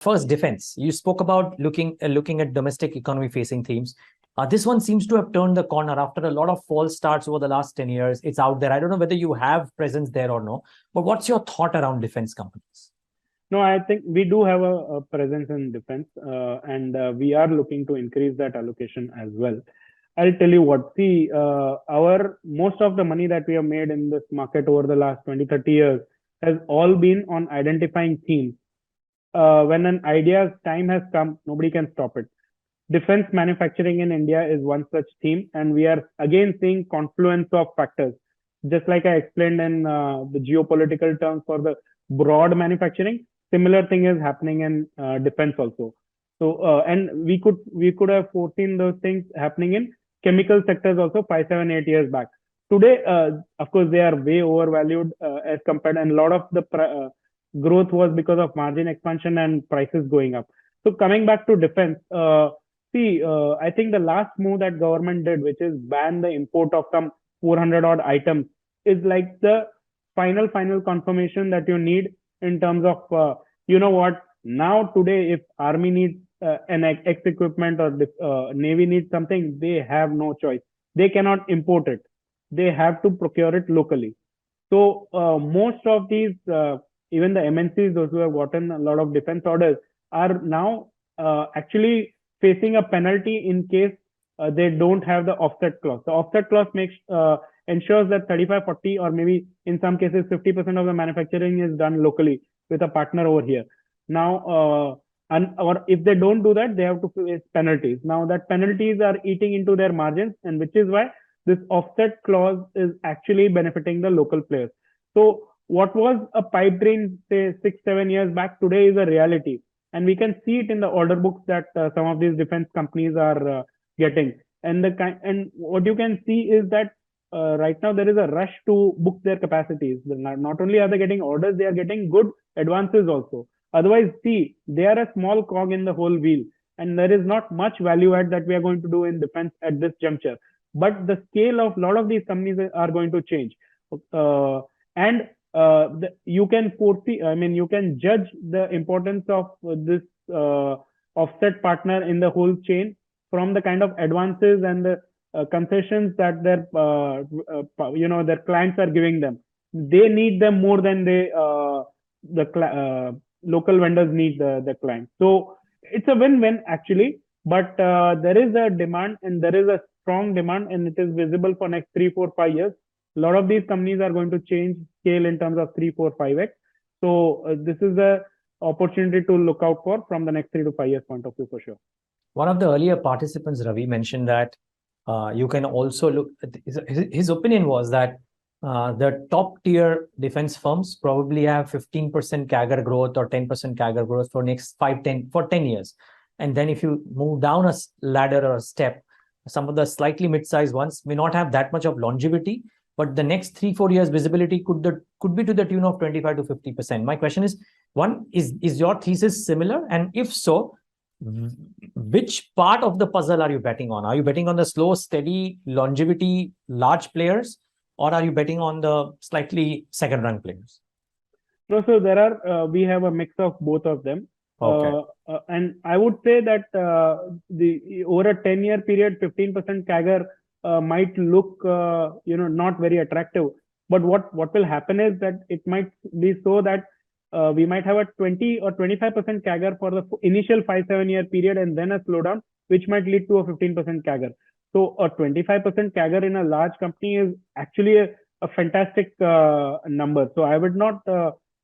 First, defense. You spoke about looking at domestic economy facing themes. This one seems to have turned the corner after a lot of false starts over the last 10 years. It's out there. I don't know whether you have presence there or no, but what's your thought around defense companies? No, I think we do have a presence in defense, and we are looking to increase that allocation as well. I'll tell you what. See, our most of the money that we have made in this market over the last 20, 30 years has all been on identifying themes. When an idea's time has come, nobody can stop it. Defense manufacturing in India is one such theme, and we are again seeing confluence of factors. Just like I explained in the geopolitical terms for the broad manufacturing, similar thing is happening in defense also. So, and we could have foreseen those things happening in chemical sectors also 5, 7, 8 years back. Today, of course, they are way overvalued as compared, and a lot of the growth was because of margin expansion and prices going up. So coming back to defense, see, I think the last move that government did, which is ban the import of some 400 odd items, is like the final confirmation that you need in terms of, you know what, now today, if army needs an X equipment or navy needs something, they have no choice. They cannot import it. They have to procure it locally. So most of these, even the MNCs, those who have gotten a lot of defense orders, are now actually facing a penalty in case they don't have the offset clause. The offset clause ensures that 35, 40, or maybe in some cases 50% of the manufacturing is done locally with a partner over here. Now, or if they don't do that, they have to face penalties. Now that penalties are eating into their margins, and which is why this offset clause is actually benefiting the local players. So what was a pipe dream, say 6, 7 years back, today is a reality. And we can see it in the order books that some of these defense companies are getting. And what you can see is that right now there is a rush to book their capacities. Not only are they getting orders, they are getting good advances also. Otherwise, see, they are a small cog in the whole wheel, and there is not much value add that we are going to do in defense at this juncture. But the scale of a lot of these companies are going to change. And you can foresee, I mean, you can judge the importance of this offset partner in the whole chain from the kind of advances and the concessions that their their clients are giving them. They need them more than the local vendors need the client. So it's a win-win actually, but there is a demand, and there is a strong demand, and it is visible for next 3, 4, 5 years. A lot of these companies are going to change scale in terms of 3, 4, 5x. So this is a opportunity to look out for from the next 3 to 5 years point of view for sure. One of the earlier participants, Ravi, mentioned that you can also look. His opinion was that the top tier defense firms probably have 15% CAGR growth or 10% CAGR growth for next 10 years. And then if you move down a ladder or a step, some of the slightly mid-sized ones may not have that much of longevity, but the next 3, 4 years visibility could be to the tune of 25 to 50%. My question is, one, is your thesis similar? And if so, which part of the puzzle are you betting on? Are you betting on the slow, steady, longevity, large players, or are you betting on the slightly second-run players? No, so there are, we have a mix of both of them. Okay. And I would say that over a 10-year period, 15% CAGR might look, not very attractive. But what will happen is that it might be so that we might have a 20 or 25% CAGR for the initial 5, 7-year period, and then a slowdown, which might lead to a 15% CAGR. So a 25% CAGR in a large company is actually a fantastic number. So I would not,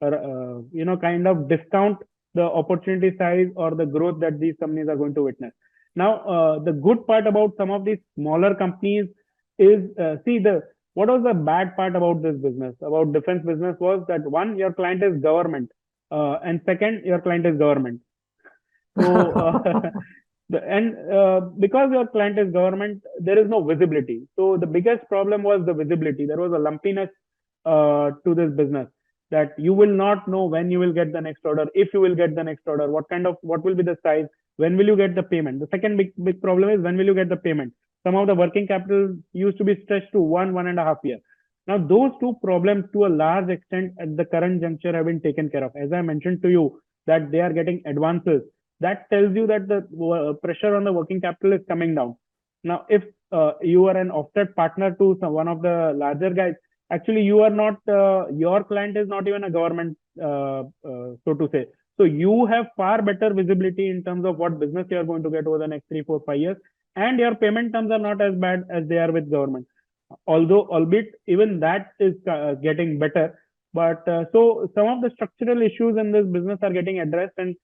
kind of discount the opportunity size or the growth that these companies are going to witness. Now, the good part about some of these smaller companies is, what was the bad part about this business, about defense business, was that one, your client is government, and second, your client is government. So, because your client is government, there is no visibility. So the biggest problem was the visibility. There was a lumpiness to this business, that you will not know when you will get the next order, if you will get the next order, what will be the size, when will you get the payment. The second big problem is, when will you get the payment. Some of the working capital used to be stretched to 1.5 years. Now, those two problems to a large extent at the current juncture have been taken care of. As I mentioned to you, that they are getting advances, that tells you that the pressure on the working capital is coming down. Now, if you are an offset partner to one of the larger guys, actually you are not, your client is not even a government, so to say. So you have far better visibility in terms of what business you are going to get over the next 3, 4, 5 years, and your payment terms are not as bad as they are with government. Although, albeit even that is getting better, but so some of the structural issues in this business are getting addressed, and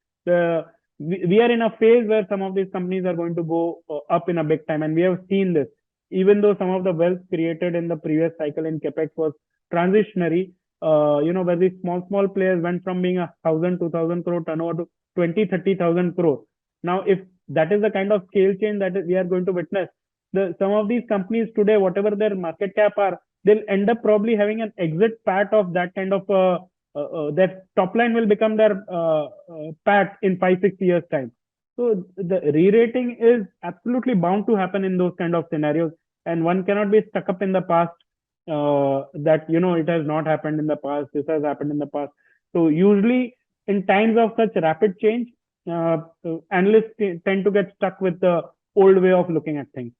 we are in a phase where some of these companies are going to go up in a big time, and we have seen this. Even though some of the wealth created in the previous cycle in capex was transitionary, where these small players went from being 1,000, 2,000 crore turnover to 20, 30,000 crore. Now, if that is the kind of scale change that we are going to witness, some of these companies today, whatever their market cap are, they'll end up probably having an exit pat of that kind of their top line will become their pat in 5, 6 years time. So the re-rating is absolutely bound to happen in those kind of scenarios, and one cannot be stuck up in the past, that it has not happened in the past, this has happened in the past. So usually in times of such rapid change, analysts tend to get stuck with the old way of looking at things.